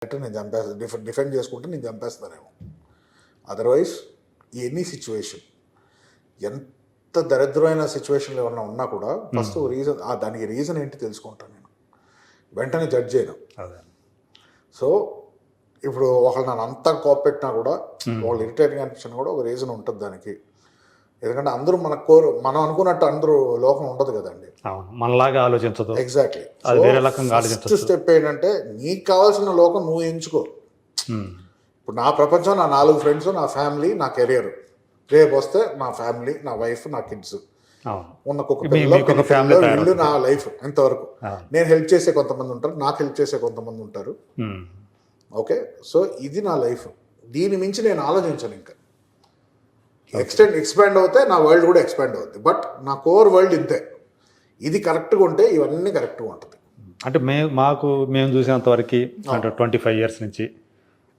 నేను డిఫెండ్ చేసుకుంటే నేను చంపేస్తానేమో. అదర్వైజ్ ఎనీ సిచ్యువేషన్, ఎంత దరిద్రమైన సిచ్యువేషన్లో ఏమన్నా ఉన్నా కూడా ఫస్ట్ రీజన్, దానికి రీజన్ ఏంటి తెలుసుకుంటాను నేను, వెంటనే జడ్జ్ చేయను. సో ఇప్పుడు ఒకళ్ళు నన్ను అంతా కోపెట్టినా కూడా, వాళ్ళు ఇరిటేటింగ్ అనిపించినా కూడా ఒక రీజన్ ఉంటుంది దానికి. ఎందుకంటే అందరూ మనం అనుకున్నట్టు అందరూ లోకం ఉండదు కదండి, మనలాగా ఆలోచించదు. ఎగ్జాక్ట్లీ. ఫస్ట్ స్టెప్ ఏంటంటే నీకు కావాల్సిన లోకం నువ్వు ఎంచుకో. ఇప్పుడు నా ప్రపంచం నా 4 ఫ్రెండ్స్, నా ఫ్యామిలీ, నా కెరియర్. రేపు వస్తే నా ఫ్యామిలీ, నా వైఫ్, నా కిడ్స్, ఉన్న ఇల్లు, నా లైఫ్ ఎంతవరకు. నేను హెల్ప్ చేసే కొంతమంది ఉంటారు, నాకు హెల్ప్ చేసే కొంతమంది ఉంటారు. ఓకే, సో ఇది నా లైఫ్. దీని మించి నేను ఆలోచించాను. ఇంకా ఎక్స్పాండ్ అవుతే నా వరల్డ్ కూడా ఎక్స్పాండ్ అవుతుంది. బట్ నా కోర్ వరల్డ్ ఇంతే. ఇది కరెక్ట్గా ఉంటే ఇవన్నీ కరెక్ట్గా ఉంటుంది. అంటే మేము చూసినంత వరకు అంటే 25 years నుంచి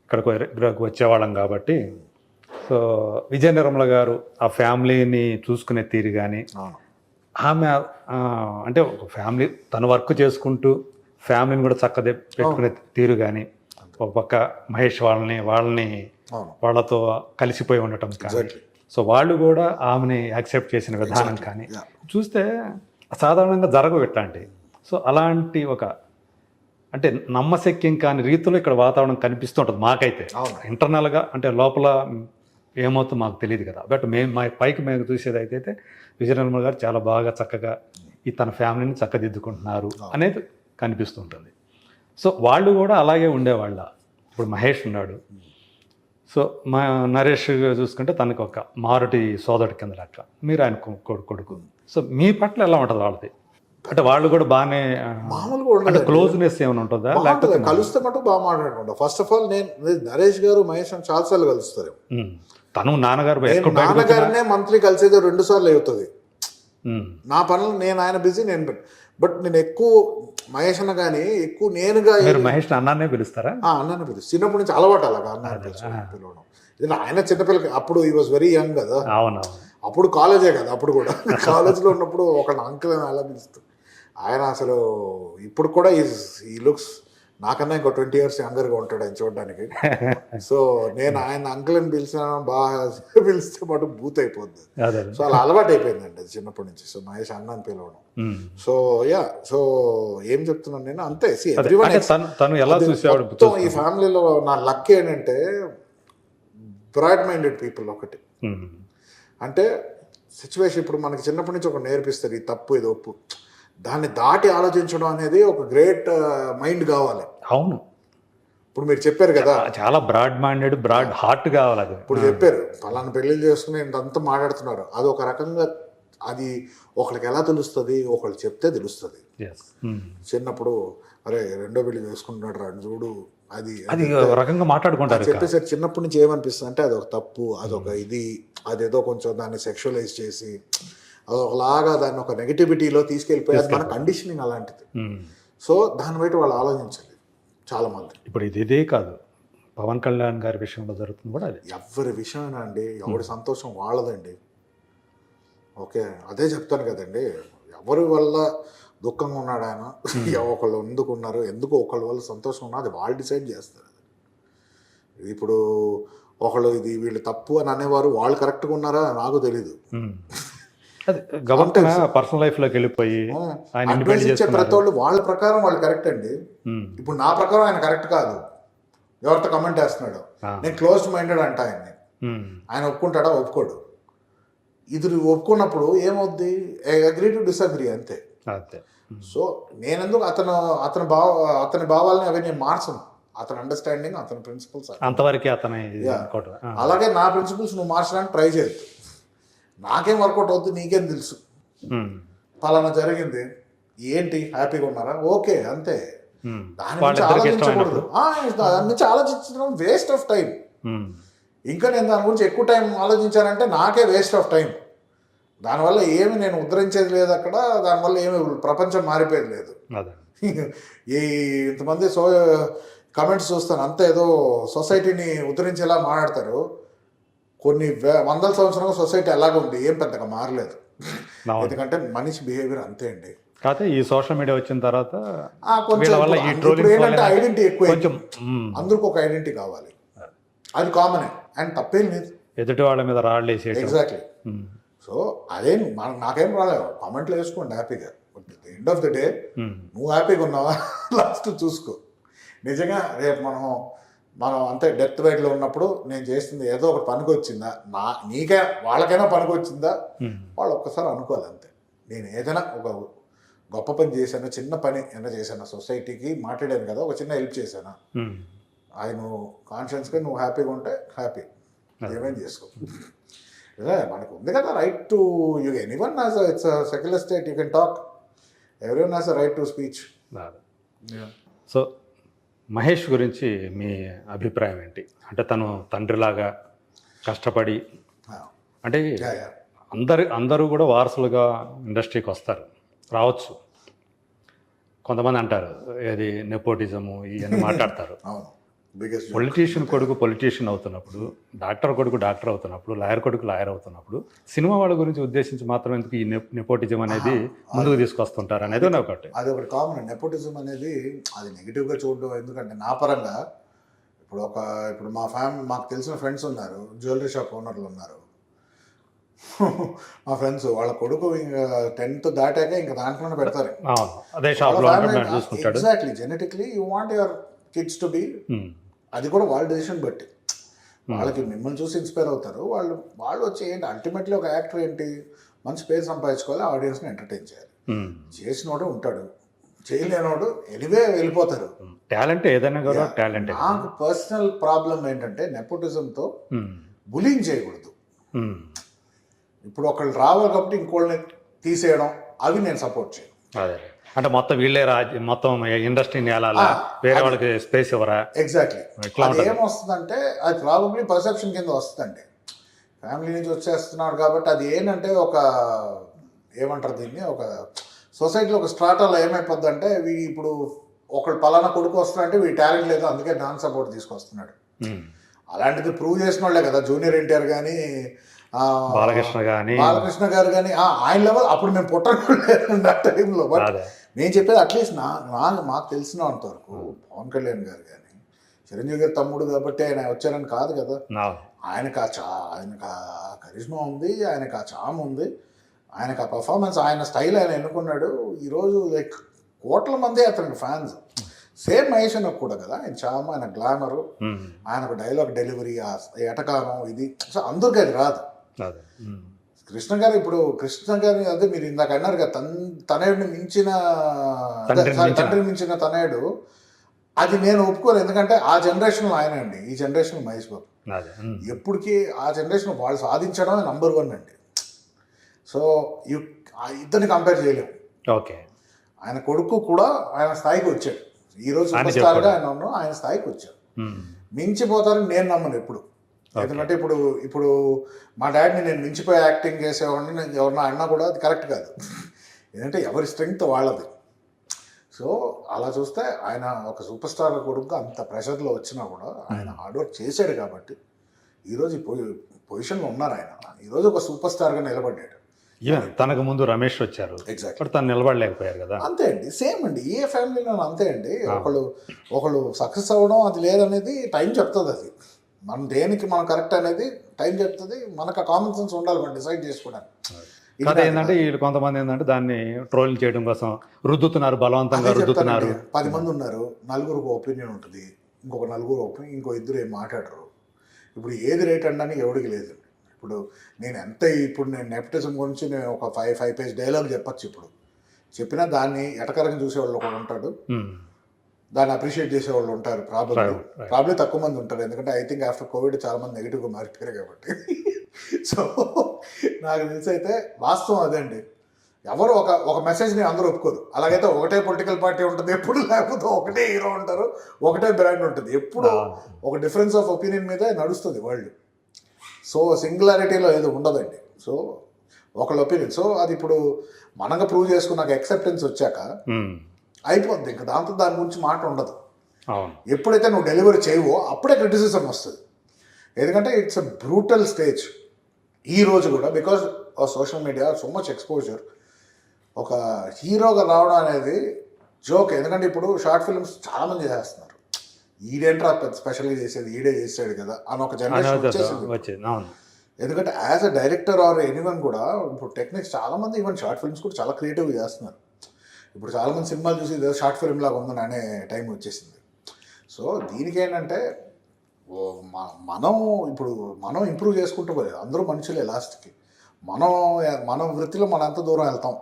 ఇక్కడికి వచ్చేవాళ్ళం కాబట్టి, సో విజయ నిర్మల గారు ఆ ఫ్యామిలీని చూసుకునే తీరు కానీ, ఆమె అంటే ఒక ఫ్యామిలీ తను వర్క్ చేసుకుంటూ ఫ్యామిలీని కూడా చక్కగా పెట్టుకునే తీరు కానీ, ఒక పక్క మహేష్ వాళ్ళతో కలిసిపోయి ఉండటం కానీ, సో వాళ్ళు కూడా ఆమెని యాక్సెప్ట్ చేసిన విధానం కానీ చూస్తే సాధారణంగా జరగవు ఇట్లాంటివి. సో అలాంటి ఒక అంటే నమ్మశక్యం కాని రీతిలో ఇక్కడ వాతావరణం కనిపిస్తూ ఉంటుంది మాకైతే. ఇంటర్నల్గా అంటే లోపల ఏమవుతుందో మాకు తెలియదు కదా. బట్ మా పైకి మేము చూసేది అయితే విజయ నిర్మల గారు చాలా బాగా చక్కగా తన ఫ్యామిలీని చక్కదిద్దుకుంటున్నారు అనేది కనిపిస్తుంటుంది. సో వాళ్ళు కూడా అలాగే ఉండేవాళ్ళ. ఇప్పుడు మహేష్ ఉన్నాడు, సో మా నరేష్ చూసుకుంటే తనకు ఒక మారుటి సోదరుడి కింద లెక్క, మీరు ఆయన కొడుకు. సో మీ పట్ల ఎలా ఉంటుంది వాళ్ళది? అంటే వాళ్ళు కూడా బాగానే మామూలుగా అంటే క్లోజ్నెస్ ఏమైనా ఉంటుందా? లేకపోతే కలిస్తే మటుకు బాగా మాట్లాడుకుంటా. ఫస్ట్ ఆఫ్ ఆల్ నేను నరేష్ గారు మహేష్ అని చాలాసార్లు కలుస్తారు. తను నాన్నగారినే మంత్లీ కలిసేది 2 సార్లు అవుతుంది. నా పనులు నేను, ఆయన బిజీ, నేను. బట్ నేను ఎక్కువ మహేష్ అన్న కానీ ఎక్కువ నేనుగా మహేష్ అన్నానే పిలుస్తారా? అన్నానే పిలుస్తాను. చిన్నప్పటి నుంచి అలవాటు అలాగా అన్న పిలవడం. ఇది ఆయన చిన్నపిల్లకి అప్పుడు ఈ వాజ్ వెరీ యంగ్ కదా. అప్పుడు కాలేజే కదా. అప్పుడు కూడా కాలేజ్లో ఉన్నప్పుడు ఒక అంకుల్ అని అలా పిలుస్తాను. ఆయన అసలు ఇప్పుడు కూడా ఈ లుక్స్ నాకన్నా ఇంకో 20 years యంగర్గా ఉంటాడు ఆయన చూడడానికి. సో నేను ఆయన అంకుల్ అని బాగా పిలిస్తే మటు బూత్ అయిపోద్ది. సో అలా అలవాటు అయిపోయిందండి అది చిన్నప్పటి నుంచి. సో మహేష్ అన్న అని పిలవడం. సో సో ఏం చెప్తున్నాను నేను, అంతే. మొత్తం ఈ ఫ్యామిలీలో నా లక్ ఏంటంటే బ్రాడ్ మైండెడ్ పీపుల్. ఒకటి అంటే సిచ్యువేషన్ ఇప్పుడు మనకి చిన్నప్పటి నుంచి ఒక నేర్పిస్తారు, ఈ తప్పు ఇది ఒప్పు, దాన్ని దాటి ఆలోచించడం అనేది ఒక గ్రేట్ మైండ్ కావాలి. అవును, ఇప్పుడు మీరు చెప్పారు కదా, చాలా బ్రాడ్ మైండెడ్, బ్రాడ్ హార్ట్ కావాలి. అది ఇప్పుడు చెప్పారు పలానా పెళ్ళిళ్ళు చేసుకుని ఇంతంతా మాట్లాడుతున్నారు. అది ఒక రకంగా అది ఒకరికి ఎలా తెలుస్తుంది, ఒకళ్ళు చెప్తే తెలుస్తుంది. చిన్నప్పుడు అరే రెండో పెళ్లి చేసుకుంటున్నాడు రా చూడు, అది రకంగా మాట్లాడుకుంటారు. చెప్పేసరి చిన్నప్పటి నుంచి ఏమనిపిస్తుంది అంటే అదొక తప్పు, అదొక ఇది, అదేదో కొంచెం దాన్ని సెక్షువలైజ్ చేసి అదొకలాగా దాన్ని ఒక నెగిటివిటీలో తీసుకెళ్ళిపోయి అది మన కండిషనింగ్ అలాంటిది. సో దాన్ని బట్టి వాళ్ళు ఆలోచించాలి చాలా మంది. ఇప్పుడు ఇదే కాదు, పవన్ కళ్యాణ్ గారి విషయంలో జరుగుతుంది కూడా. అది ఎవరి విషయమైనా అండి, ఎవరి సంతోషం వాళ్ళదండి. ఓకే, అదే చెప్తాను కదండి, ఎవరి వల్ల దుఃఖంగా ఉన్నాడు ఆయన, ఒకళ్ళు ఎందుకు ఉన్నారు, ఎందుకు ఒకళ్ళ వల్ల సంతోషం ఉన్నా అది వాళ్ళు డిసైడ్ చేస్తారు. ఇప్పుడు ఒకళ్ళు ఇది వీళ్ళు తప్పు అని అనేవారు, వాళ్ళు కరెక్ట్గా ఉన్నారా నాకు తెలీదు. పర్సనల్ లైఫ్ లోకి వెళ్ళిపోయి ప్రతి వాళ్ళు వాళ్ళ ప్రకారం వాళ్ళు కరెక్ట్ అండి. ఇప్పుడు నా ప్రకారం ఆయన కరెక్ట్ కాదు, ఎవరితో కమెంట్ వేస్తున్నాడు, నేను క్లోజ్ మైండెడ్ అంట ఆయన్ని. ఆయన ఒప్పుకుంటాడా? ఒప్పుకోడు. ఇది ఒప్పుకున్నప్పుడు ఏమవుద్ది, అగ్రీ టు డిసగ్రీ, అంతే. సో నేనెందుకు అతని భావాలని అవి నేను మార్చను. అతని అండర్స్టాండింగ్, అతని ప్రిన్సిపల్స్ అంతవరకు. అలాగే నా ప్రిన్సిపల్స్ నువ్వు మార్చడానికి ట్రై చేయొద్దు. నాకేం వర్కౌట్ అవుతుంది నీకేం తెలుసు, పలానా జరిగింది ఏంటి, హ్యాపీగా ఉన్నారా, ఓకే, అంతే. దాని నుంచి ఆలోచించకూడదు, దాని నుంచి ఆలోచించడం వేస్ట్ ఆఫ్ టైం. ఇంకా నేను దాని గురించి ఎక్కువ టైం ఆలోచించానంటే నాకే వేస్ట్ ఆఫ్ టైం. దానివల్ల ఏమి నేను ఉద్ధరించేది లేదు అక్కడ, దానివల్ల ఏమి ప్రపంచం మారిపోయేది లేదు. ఇంతమంది కమెంట్స్ చూస్తాను, అంతా ఏదో సొసైటీని ఉద్ధరించేలా మాట్లాడతారు. కొన్ని వందల సంవత్సరాలుగా సొసైటీ అలాగే ఉంది, ఏం పెద్దగా మారలేదు. ఎందుకంటే మనిషి బిహేవియర్ అంతే అండి. కాకపోతే ఈ సోషల్ మీడియా వచ్చిన తర్వాత కొంచెం వీళ్ళ వల్ల ఈ ఇప్పుడు ట్రోలింగ్స్ ఏంటంటే ఐడెంటిటీ ఎక్కువ కొంచెం అందరికి ఒక ఐడెంటిటీ కావాలి, అది కామనే అండ్ తప్పేం లేదు. ఎదుటి వాళ్ళ మీద రాళ్ళు వేసేయటం. ఎగ్జాక్ట్లీ. సో అదే నాకేం రాలేదు, కామెంట్లు వేసుకోండి హ్యాపీగా. ఎండ్ ఆఫ్ ద డే నువ్వు హ్యాపీగా ఉన్నావా లాస్ట్ చూసుకో. నిజంగా రేపు మనం అంతే డెత్ బెడ్లో ఉన్నప్పుడు నేను చేస్తుంది ఏదో ఒకటి పనికి వచ్చిందా, నీకే వాళ్ళకైనా పనికి వచ్చిందా, వాళ్ళు ఒక్కసారి అనుకోవాలి అంతే. నేను ఏదైనా ఒక గొప్ప పని చేశాను, చిన్న పని ఏమైనా చేశాను, సొసైటీకి మాట్లాడాను కదా, ఒక చిన్న హెల్ప్ చేశాను, అది నువ్వు కాన్షియస్గా నువ్వు హ్యాపీగా ఉంటే హ్యాపీ, ఏమైనా చేసుకో. మనకు ఉంది కదా right to anyone has it's secular state, you can talk, everyone has a right to speech. So Mahesh గురించి మీ అభిప్రాయం ఏంటి? అంటే తను తండ్రిలాగా కష్టపడి, అంటే అందరూ కూడా వారసులుగా ఇండస్ట్రీకి రావచ్చు. కొంతమంది అంటారు ఏది నెపోటిజము ఇవన్నీ మాట్లాడతారు. పొలిటీషియన్ కొడుకు పొలిటీషియన్ అవుతున్నప్పుడు, డాక్టర్ కొడుకు డాక్టర్ అవుతున్నప్పుడు, లాయర్ కొడుకు లాయర్ అవుతున్నప్పుడు సినిమా వాళ్ళ గురించి ఉద్దేశించి మాత్రం ఎందుకు ఈ నెపోటిజం అనేది ముందుకు తీసుకొస్తుంటారు అనేది ఒకటి. అది ఒకటి కామన్. నెపోటిజం అనేది అది నెగిటివ్గా చూడడం. ఎందుకంటే నా పరంగా ఇప్పుడు మాకు తెలిసిన ఫ్రెండ్స్ ఉన్నారు, జ్యువెలరీ షాప్ ఓనర్లు ఉన్నారు. మా ఫ్రెండ్స్ వాళ్ళ కొడుకు ఇంకా 10th దాటాక ఇంకా దాంట్లోనే పెడతారు. Exactly. Genetically you want your kids to be, అది కూడా వాళ్ళ డెసిషన్ బట్టి. వాళ్ళకి మిమ్మల్ని చూసి ఇన్స్పైర్ అవుతారు. వాళ్ళు వచ్చి ఏంటి అల్టిమేట్లీ ఒక యాక్టర్ ఏంటి, మంచి పేరు సంపాదించుకోవాలి, ఆడియన్స్ని ఎంటర్టైన్ చేయాలి. చేసినోడు ఉంటాడు, చేయలేనోడు ఎనివే వెళ్ళిపోతారు. టాలెంట్ ఏదైనా కూడా టాలెంట్. నాకు పర్సనల్ ప్రాబ్లం ఏంటంటే నెపోటిజంతో బులింగ్ చేయకూడదు. ఇప్పుడు ఒకళ్ళు రావాలి కాబట్టి ఇంకోళ్ళని తీసేయడం, అవి నేను సపోర్ట్ చేయను. అదే అంటే మొత్తం వీళ్ళే మొత్తం ఇండస్ట్రీని వెళ్ళాలా, వేరే వాళ్ళకి స్పేస్ ఇవ్వరా? ఎగ్జాక్ట్లీ. ఏమొస్తుందంటే అది ప్రాబబ్లీ పర్సెప్షన్ కింద వస్తుందండి. ఫ్యామిలీ నుంచి వచ్చేస్తున్నాడు కాబట్టి అది ఏంటంటే ఏమంటారు దీన్ని, ఒక సొసైటీలో ఒక స్ట్రాటాలో ఏమైపోద్ది అంటే ఇప్పుడు ఒకళ్ళు పలానా కొడుకు వస్తున్నాడంటే వీడి టాలెంట్ లేదు అందుకే నాన్ సపోర్ట్ తీసుకొస్తున్నాడు. అలాంటిది ప్రూవ్ చేసిన వాళ్ళే కదా జూనియర్ ఎన్టీఆర్ కానీ, బాలకృష్ణ గారు కానీ. ఆయన లెవెల్ అప్పుడు మేము పుట్టలేదు ఆ టైంలో. బట్ నేను చెప్పేది అట్లీస్ట్ మాకు తెలిసినంతవరకు పవన్ కళ్యాణ్ గారు కానీ, చిరంజీవి గారి తమ్ముడు కాబట్టి ఆయన వచ్చారని కాదు కదా. ఆయనకు ఆ కరిష్మా ఉంది, ఆయనకు ఆ చామ్ ఉంది, ఆయనకు ఆ పర్ఫార్మెన్స్, ఆయన స్టైల్ ఆయన ఎన్నుకున్నాడు. ఈరోజు లైక్ కోట్ల మంది అతనికి ఫ్యాన్స్. సేమ్ మహేష్ అన్నకు కూడా కదా, ఆయన చామ్, ఆయన గ్లామరు, ఆయనకు డైలాగ్ డెలివరీ, ఆ ఎటకారం, ఇది సో అందరికీ అది రాదు. కృష్ణ గారు అదే మీరు ఇందాక అన్నారు కదా, తనయుడిని మించిన తండ్రిని మించిన తనయుడు, అది నేను ఒప్పుకోను. ఎందుకంటే ఆ జనరేషన్లో ఆయన అండి, ఈ జనరేషన్ మహేష్ బాబు. ఎప్పటికీ ఆ జనరేషన్ వాళ్ళు సాధించడం నంబర్ 1 అండి. సో ఇద్దరిని కంపేర్ చేయలేము. ఓకే. ఆయన కొడుకు కూడా ఆయన స్థాయికి వచ్చాడు. ఈరోజు సూపర్ స్టార్గా ఆయన స్థాయికి వచ్చాడు. మించిపోతారని నేను నమ్మను ఎప్పుడు. ఎందుకంటే ఇప్పుడు మా డాడీని నేను మించిపోయి యాక్టింగ్ చేసేవాడిని ఎవరన్నా అన్నా కూడా అది కరెక్ట్ కాదు. ఎందుకంటే ఎవరి స్ట్రెంగ్త్ వాళ్ళది. సో అలా చూస్తే ఆయన ఒక సూపర్ స్టార్ కొడుకు అంత ప్రెషర్లో వచ్చినా కూడా ఆయన హార్డ్ వర్క్ చేశాడు కాబట్టి ఈరోజు ఈ పొజిషన్లో ఉన్నారు. ఆయన ఈరోజు ఒక సూపర్ స్టార్గా నిలబడ్డాడు. తనకు ముందు రమేష్ వచ్చారు, ఎగ్జాక్ట్ తను నిలబడలేకపోయారు కదా. అంతే అండి, సేమ్ అండి, ఏ ఫ్యామిలీలో అంతే అండి. ఒకళ్ళు సక్సెస్ అవ్వడం అది లేదనేది టైం చెప్తుంది. అది మనం దేనికి మనం కరెక్ట్ అనేది టైం చెప్తుంది. మనకు ఆ కామన్ సెన్స్ ఉండాలి మనం డిసైడ్ చేసుకోవడానికి. కదా ఏంటంటే వీళ్ళు కొంతమంది ఏంటంటే దాన్ని ట్రోల్ చేయడం కోసం రుద్దుతున్నారు, బలవంతంగా రుద్దుతున్నారు. 10 మంది ఉన్నారు, నలుగురికి ఒపీనియన్ ఉంటుంది, ఇంకొక నలుగురు ఒపీనియన్, ఇంకో ఇద్దరు ఏం మాట్లాడరు. ఇప్పుడు ఏది రేట్ అనడానికి ఎవరికి లేదు. ఇప్పుడు నేను నెపోటిజం గురించి నేను ఒక 5 పేజ్ డైలాగ్ చెప్పచ్చు. ఇప్పుడు చెప్పినా దాన్ని ఎటకరంగా చూసేవాళ్ళు ఒకడు ఉంటాడు, దాన్ని అప్రిషియేట్ చేసేవాళ్ళు ఉంటారు. ప్రాబ్లీ తక్కువ మంది ఉంటారు. ఎందుకంటే ఐ థింక్ ఆఫ్టర్ కోవిడ్ చాలా మంది నెగిటివ్గా మారిపోయారు కాబట్టి. సో నాకు తెలిసి అయితే వాస్తవం అదే అండి. ఎవరు ఒక మెసేజ్ని అందరూ ఒప్పుకోరు. అలాగైతే ఒకటే పొలిటికల్ పార్టీ ఉంటుంది ఎప్పుడు, లేకపోతే ఒకటే హీరో ఉంటారు, ఒకటే బ్రాండ్ ఉంటుంది. ఎప్పుడు ఒక డిఫరెన్స్ ఆఫ్ ఒపీనియన్ మీదే నడుస్తుంది వరల్డ్. సో సింగులారిటీలో ఏదో ఉండదండి. సో ఒకళ్ళ ఒపీనియన్. సో అది ఇప్పుడు మనగా ప్రూవ్ చేసుకున్నాక యాక్సెప్టెన్స్ వచ్చాక అయిపోద్ది. ఇంకా దాని గురించి మాట ఉండదు. ఎప్పుడైతే నువ్వు డెలివరీ చేయవో అప్పుడే క్రిటిసిజం వస్తుంది. ఎందుకంటే ఇట్స్ అ బ్రూటల్ స్టేజ్ ఈ రోజు కూడా, because of social media, so much exposure. ఒక హీరోగా రావడం అనేది జోక్. ఎందుకంటే ఇప్పుడు షార్ట్ ఫిల్మ్స్ చాలా మంది చేస్తున్నారు. ఈడేంట్రా పెద్ద స్పెషల్గా చేసేది, ఈడే చేసాడు కదా అని ఒక జనరేషన్ వచ్చేసింది. వచ్చింది. అవును. ఎందుకంటే as a director or anyone కూడా ఇప్పుడు టెక్నిక్స్ చాలా మంది ఈవెన్ షార్ట్ ఫిల్మ్స్ కూడా చాలా క్రియేటివ్గా చేస్తున్నారు. ఇప్పుడు చాలామంది సినిమాలు చూసి ఇదే షార్ట్ ఫిల్మ్ లాగా ఉందని అనే టైం వచ్చేసింది. సో దీనికి ఏంటంటే మనం ఇంప్రూవ్ చేసుకుంటూ పోలేదు. అందరూ మనుషులే లాస్ట్కి. మన వృత్తిలో మనం ఎంత దూరం వెళ్తాం.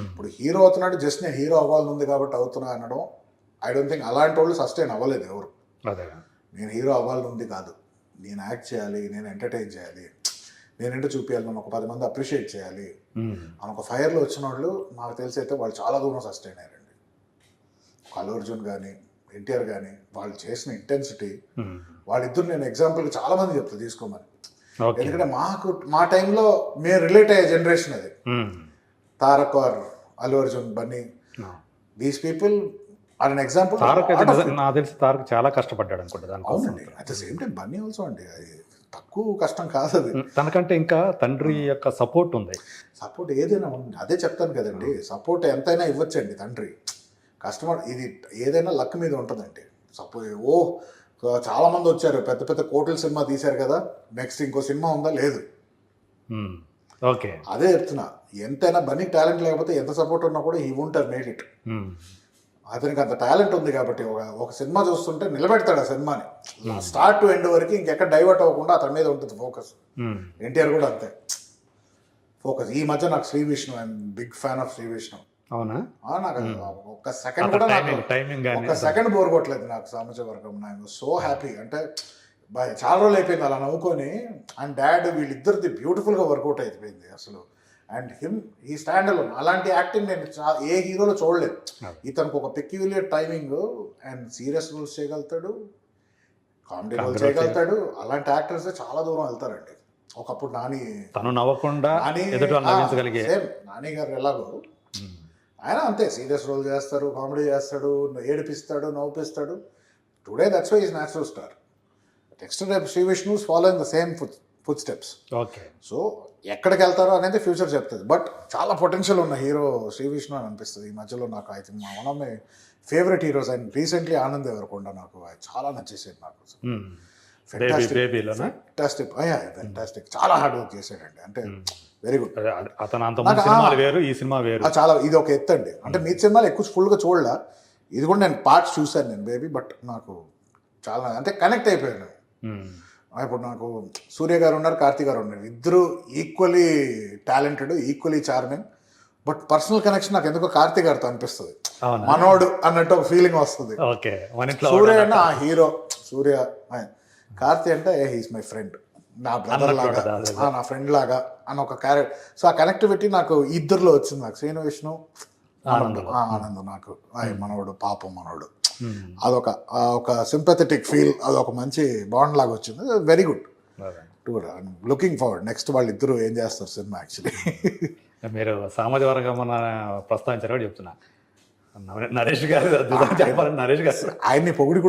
ఇప్పుడు హీరో అవుతున్నాడు, జస్ట్ నేను హీరో అవ్వాలని ఉంది కాబట్టి అవుతున్నా అనడం, ఐ డోంట్ థింక్ అలాంటి వాళ్ళు సస్టైన్ అవ్వలేదు ఎవరు. నేను హీరో అవ్వాలని ఉంది కాదు, నేను యాక్ట్ చేయాలి, నేను ఎంటర్టైన్ చేయాలి, నేనేంటో చూపించాలి, నన్ను ఒక 10 మంది అప్రిషియేట్ చేయాలి అని ఒక ఫైర్లో వచ్చిన వాళ్ళు నాకు తెలిసి అయితే వాళ్ళు చాలా దూరం సస్టైన్ అయ్యారండి. అల్లు అర్జున్ కానీ ఎన్టీఆర్ కానీ వాళ్ళు చేసిన ఇంటెన్సిటీ, వాళ్ళిద్దరు నేను ఎగ్జాంపుల్గా చాలా మంది చెప్తాను తీసుకోమని. ఎందుకంటే మా టైంలో మేము రిలేట్ అయ్యే జనరేషన్ అది. Tarak or Allu Arjun, Bunny, these people are an example. నాకు తెలిసి తారక్ చాలా కష్టపడ్డాడు అనుకుంటా. అవునండి. At the same time Bunny also అండి, అది తక్కువ కష్టం కాదు అది. తనకంటే ఇంకా తండ్రి యొక్క సపోర్ట్ ఉంది. సపోర్ట్ ఏదైనా ఉంది, అదే చెప్తాను కదండి. సపోర్ట్ ఎంతైనా ఇవ్వచ్చండి తండ్రి. కస్టమర్ ఇది ఏదైనా లక్ మీద ఉంటుందండి. చాలా మంది వచ్చారు, పెద్ద పెద్ద కోట్ల సినిమా తీశారు కదా, నెక్స్ట్ ఇంకో సినిమా ఉందా, లేదు. ఓకే, అదే చెప్తున్నా. ఎంతైనా బన్నీ టాలెంట్ లేకపోతే ఎంత సపోర్ట్ ఉన్నా కూడా he won't have made it. అతనికి అంత టాలెంట్ ఉంది కాబట్టి ఒక సినిమా చూస్తుంటే నిలబెడతాడు ఆ సినిమాని స్టార్ట్ టు ఎండ్ వరకు. ఇంకెక్కడ డైవర్ట్ అవ్వకుండా అతని మీద ఉంటుంది ఫోకస్. ఎన్టీఆర్ కూడా అంతే ఫోకస్. ఈ మధ్య నాకు Sree Vishnu, I'm big fan of Sree Vishnu. అవునా? నాకు ఒక్క సెకండ్ కూడా ఒక్క సెకండ్ బోర్ కొట్టలేదు నాకు సామజవర్గం. I'm so happy. అంటే చాలా రోజులు అయిపోయింది అలా నవ్వుకొని. అండ్ డాడ్ వీళ్ళిద్దరిది బ్యూటిఫుల్గా వర్కౌట్ అయిపోయింది అసలు. అండ్ ఈ స్టాండ్ అలోన్ అలాంటి యాక్టింగ్ నేను ఏ హీరోలో చూడలేదు. ఇతనికి ఒక peculiar timing and serious roles చేయగలుగుతాడు, కామెడీ రోల్స్ చేయగలుగుతాడు. అలాంటి యాక్టర్స్ చాలా దూరం వెళ్తారండి. ఒకప్పుడు నాని, తను నవ్వకుండా సేమ్ నాని గారు ఎలాగో ఆయన అంతే సీరియస్ రోల్ చేస్తారు, కామెడీ చేస్తాడు, ఏడిపిస్తాడు, నవ్వుపిస్తాడు. Today that's why is natural star. Next రేపు Sri Vishnu following the same footsteps. Okay. So ఎక్కడికి వెళ్తారో అనేది ఫ్యూచర్ చెప్తుంది. బట్ చాలా పొటెన్షియల్ ఉన్న హీరో శ్రీ విష్ణు అని అనిపిస్తుంది ఈ మధ్యలో నాకు. I think one of my favourite heroes. And recently Anand Deverakonda నాకు చాలా నచ్చేసాడు. నాకు ఫెంటాస్టిక్, చాలా హార్డ్ వర్క్ చేశాడండి. అంటే వెరీ గుడ్. చాలా ఇది ఒక ఎత్తు అండి. అంటే మీ సినిమాలు ఎక్కువ ఫుల్గా చూడలే, ఇది కూడా నేను పార్ట్స్ చూశాను నేను బేబీ. బట్ నాకు చాలా అంటే కనెక్ట్ అయిపోయాను. ఇప్పుడు నాకు సూర్య గారు ఉన్నారు, కార్తీ గారు ఉన్నారు, ఇద్దరు equally talented, equally charming. But personal connection నాకు ఎందుకో కార్తీ గారితో అనిపిస్తుంది. మనోడు అన్నట్టు ఒక ఫీలింగ్ వస్తుంది. సూర్య అంటే ఆ హీరో సూర్య, కార్తీ అంటే హీస్ మై ఫ్రెండ్, నా బ్రదర్ లాగా, నా ఫ్రెండ్ లాగా అని ఒక క్యారెక్టర్. సో ఆ కనెక్టివిటీ నాకు ఇద్దరిలో వచ్చింది. నాకు శ్రీను విష్ణు, ఆనంద్, నాకు మనోడు, పాపం మనోడు, అదొక సింపథెటిక్ ఫీల్, అదొక మంచి బాండ్ లాగా వచ్చింది. Very good. Looking forward next వాళ్ళు ఇద్దరు ఏం చేస్తారు సినిమా. యాక్చువల్లీ మీరు సామాజిక వర్గం ప్రస్తావించారు కూడా చెప్తున్నా. నరేష్ గారు చెప్పాలని, నరేష్ గారు ఆయన్ని పొగిడి